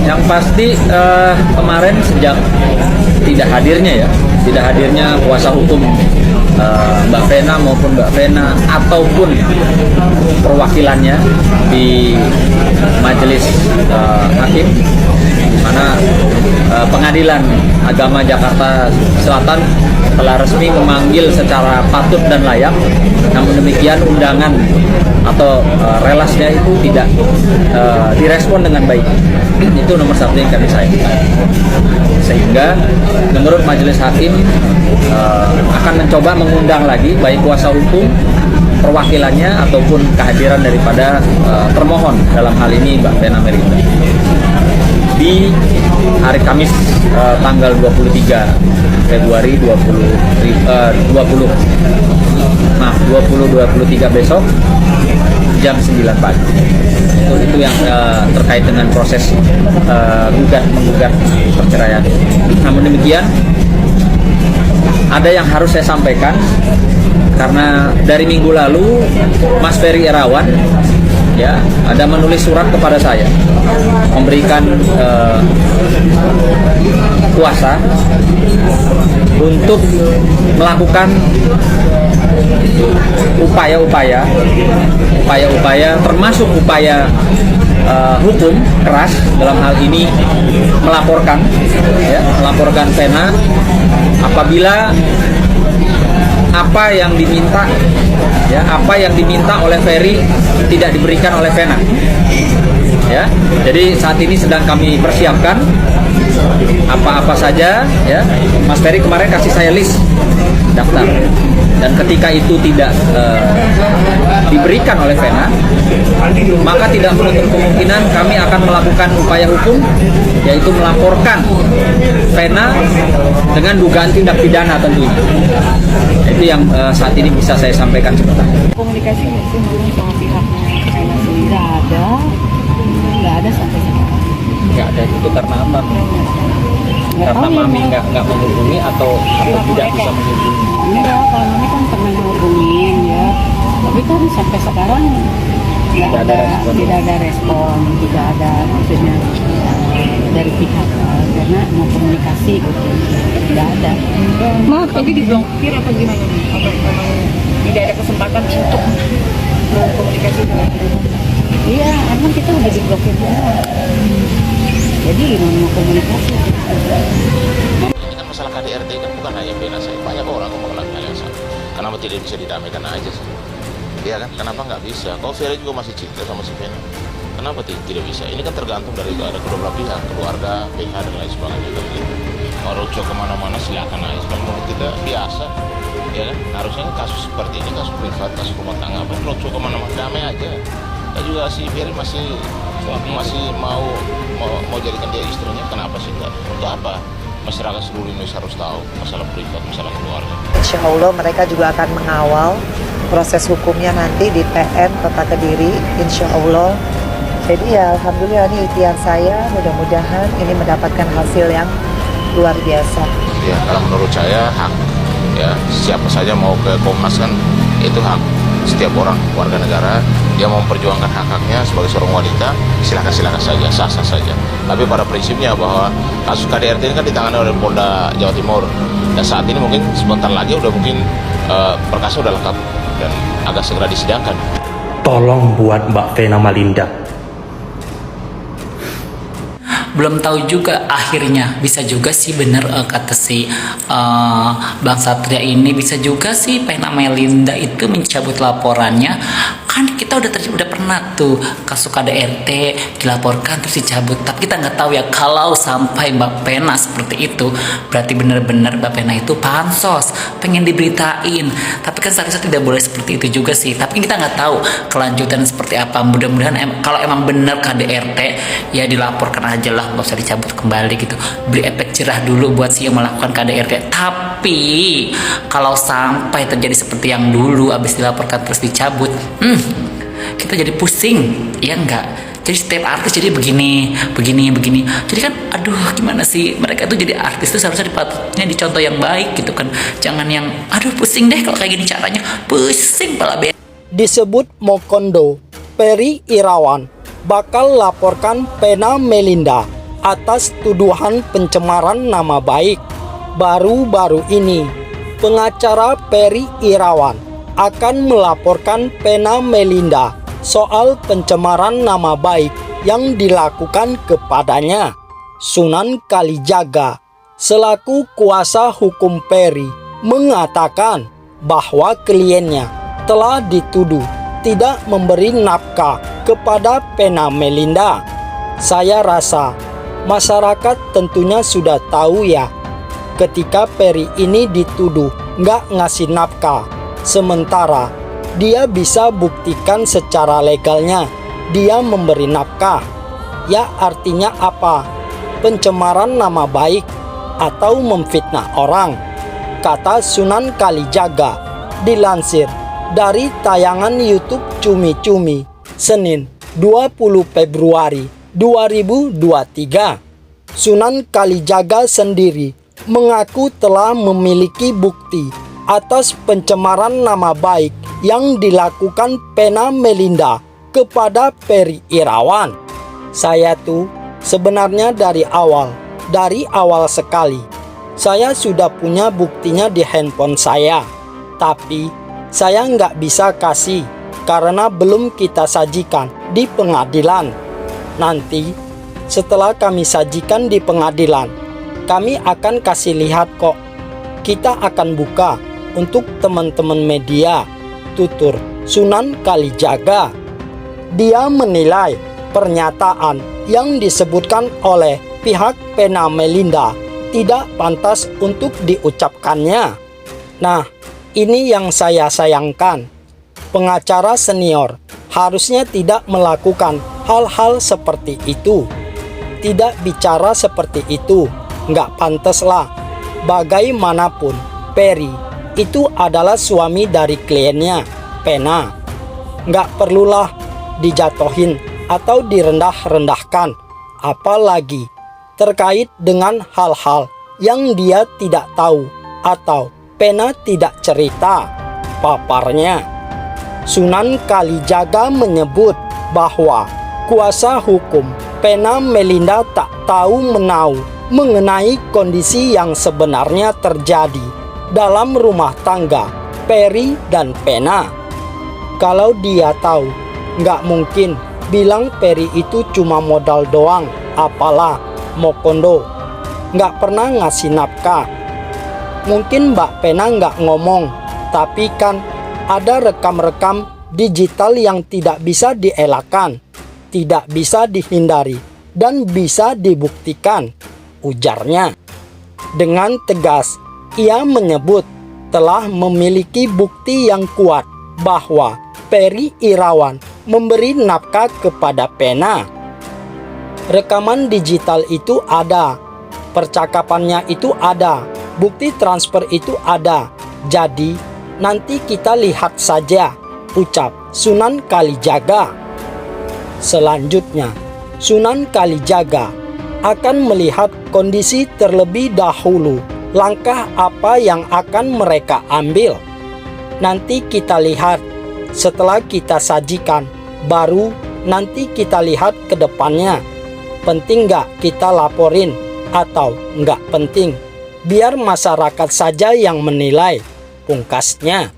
Yang pasti kemarin sejak tidak hadirnya kuasa hukum Mbak Vena maupun Mbak Vena ataupun perwakilannya di majelis hakim, di mana Pengadilan Agama Jakarta Selatan telah resmi memanggil secara patut dan layak. Namun demikian undangan atau relasnya itu tidak direspon dengan baik. Itu nomor satu yang kami sayangkan. Sehingga menurut majelis hakim akan mencoba mengundang lagi baik kuasa hukum, perwakilannya ataupun kehadiran daripada termohon, dalam hal ini Mbak Vena Melinda, di hari Kamis tanggal 23 Februari 2023 besok jam 9 pagi. Itu yang terkait dengan proses menggugat perceraian. Namun demikian, ada yang harus saya sampaikan, karena dari minggu lalu Mas Ferry Irawan ada menulis surat kepada saya, memberikan kuasa untuk melakukan upaya-upaya termasuk upaya hukum keras, dalam hal ini melaporkan Vena apabila apa yang diminta oleh Ferry tidak diberikan oleh Vena. Jadi saat ini sedang kami persiapkan apa-apa saja. Mas Ferry kemarin kasih saya list daftar, dan ketika itu tidak diberikan oleh Vena, maka tidak menutup kemungkinan kami akan melakukan upaya hukum, yaitu melaporkan Vena dengan dugaan tindak pidana tentunya. Itu yang saat ini bisa saya sampaikan sebentar. Komunikasi nggak sih sama pihaknya Vena sendiri? Nggak ada sampai sekarang. Nggak ada, itu karena apa? Karena Mami nggak menghubungi atau tidak bisa menghubungi? Enggak, kalau Mami kan pernah menghubungin ya, tapi kan sampai sekarang tidak ada respon, tidak ada maksudnya dari pihak karena mau komunikasi gitu, tidak ada. Maaf, tapi diblokir apa gimana nih? Atau memang tidak ada kesempatan untuk berkomunikasi dengan mereka? Iya, emang kita udah diblokir semua. Jadi gimana mau komunikasi? Ini kan masalah KDRT kan bukan hanya Vena saya, banyak orang yang mengalami hal yang sama. Kenapa tidak bisa didamaikan aja sih? Iya kan? Kenapa nggak bisa? Kalau Ferry juga masih cinta sama si Vena, kenapa tidak bisa? Ini kan tergantung dari kedua belah pihak, keluarga, PH dan lain sebagainya. Gitu. Mau rujuk kemana-mana silakan aja. Kalau menurut kita biasa, ya kan? Harusnya kasus seperti ini, kasus privat, kasus rumah tangga, apa rujuk kemana-mana damai aja. Dan juga si Ferry masih mau jadikan dia istrinya, kenapa sih enggak? Untuk apa? Masyarakat seluruh Indonesia harus tahu masalah privat, masalah keluarga. Insya Allah mereka juga akan mengawal proses hukumnya nanti di PN Kota Kediri, insya Allah. Jadi ya alhamdulillah ini ikhtiar saya, mudah-mudahan ini mendapatkan hasil yang luar biasa. Ya kalau menurut saya hak, ya siapa saja mau ke Komnas kan itu hak setiap orang warga negara, dia mau memperjuangkan hak-haknya sebagai seorang wanita, silakan saja, sah-sah saja. Tapi pada prinsipnya bahwa kasus KDRT ini kan ditangani oleh Polda Jawa Timur, dan saat ini mungkin sebentar lagi mungkin perkasa udah lengkap dan agak segera disidangkan. Tolong buat Mbak Vena Melinda. Belum tahu juga akhirnya, bisa juga sih bener kata si Bang Satria ini, bisa juga sih Vena Melinda itu mencabut laporannya. Kan kita udah pernah tuh kasus KDRT dilaporkan terus dicabut, tapi kita nggak tahu ya kalau sampai Mbak Vena seperti itu, berarti benar-benar Mbak Vena itu pansos pengen diberitain. Tapi kan seharusnya tidak boleh seperti itu juga sih, tapi kita nggak tahu kelanjutan seperti apa. Mudah-mudahan kalau emang benar KDRT ya dilaporkan aja lah, nggak usah dicabut kembali gitu, beri efek jerah dulu buat si yang melakukan KDRT. Tapi kalau sampai terjadi seperti yang dulu abis dilaporkan terus dicabut, kita jadi pusing, ya enggak? Jadi setiap artis jadi begini. Jadi kan, aduh, gimana sih, mereka tuh jadi artis tuh seharusnya dipatutnya dicontoh yang baik gitu kan. Jangan yang, aduh pusing deh kalau kayak gini caranya, pusing pala be. Disebut Mokondo, Ferry Irawan bakal laporkan Vena Melinda atas tuduhan pencemaran nama baik. Baru-baru ini, pengacara Peri Irawan akan melaporkan Vena Melinda soal pencemaran nama baik yang dilakukan kepadanya. Sunan Kalijaga selaku kuasa hukum Peri mengatakan bahwa kliennya telah dituduh tidak memberi nafkah kepada Vena Melinda. Saya rasa masyarakat tentunya sudah tahu ya, ketika Peri ini dituduh nggak ngasih nafkah, sementara dia bisa buktikan secara legalnya dia memberi nafkah. Ya artinya apa? Pencemaran nama baik atau memfitnah orang, kata Sunan Kalijaga, dilansir dari tayangan YouTube Cumi Cumi Senin 20 Februari 2023. Sunan Kalijaga sendiri mengaku telah memiliki bukti atas pencemaran nama baik yang dilakukan Vena Melinda kepada Peri Irawan. Saya tuh sebenarnya dari awal sekali, saya sudah punya buktinya di handphone saya, tapi saya nggak bisa kasih karena belum kita sajikan di pengadilan. Nanti setelah kami sajikan di pengadilan, kami akan kasih lihat kok. Kita akan buka untuk teman-teman media, tutur Sunan Kalijaga. Dia menilai pernyataan yang disebutkan oleh pihak Vena Melinda tidak pantas untuk diucapkannya. Nah, ini yang saya sayangkan. Pengacara senior harusnya tidak melakukan hal-hal seperti itu. Tidak bicara seperti itu, nggak pantas lah. Bagaimanapun, Peri itu adalah suami dari kliennya, Vena. Nggak perlulah dijatuhin atau direndah-rendahkan, apalagi terkait dengan hal-hal yang dia tidak tahu atau Vena tidak cerita, paparnya. Sunan Kalijaga menyebut bahwa kuasa hukum Vena Melinda tak tahu menau mengenai kondisi yang sebenarnya terjadi dalam rumah tangga Peri dan Vena. Kalau dia tahu, nggak mungkin bilang Peri itu cuma modal doang, apalah mokondo, nggak pernah ngasih nafkah. Mungkin Mbak Vena nggak ngomong, tapi kan ada rekam-rekam digital yang tidak bisa dielakkan, tidak bisa dihindari, dan bisa dibuktikan, ujarnya. Dengan tegas, ia menyebut telah memiliki bukti yang kuat bahwa Peri Irawan memberi nafkah kepada Vena. Rekaman digital itu ada, percakapannya itu ada, bukti transfer itu ada. Jadi nanti kita lihat saja, ucap Sunan Kalijaga. Selanjutnya, Sunan Kalijaga akan melihat kondisi terlebih dahulu, langkah apa yang akan mereka ambil. Nanti kita lihat, setelah kita sajikan, baru nanti kita lihat ke depannya. Penting nggak kita laporin atau nggak penting? Biar masyarakat saja yang menilai, pungkasnya.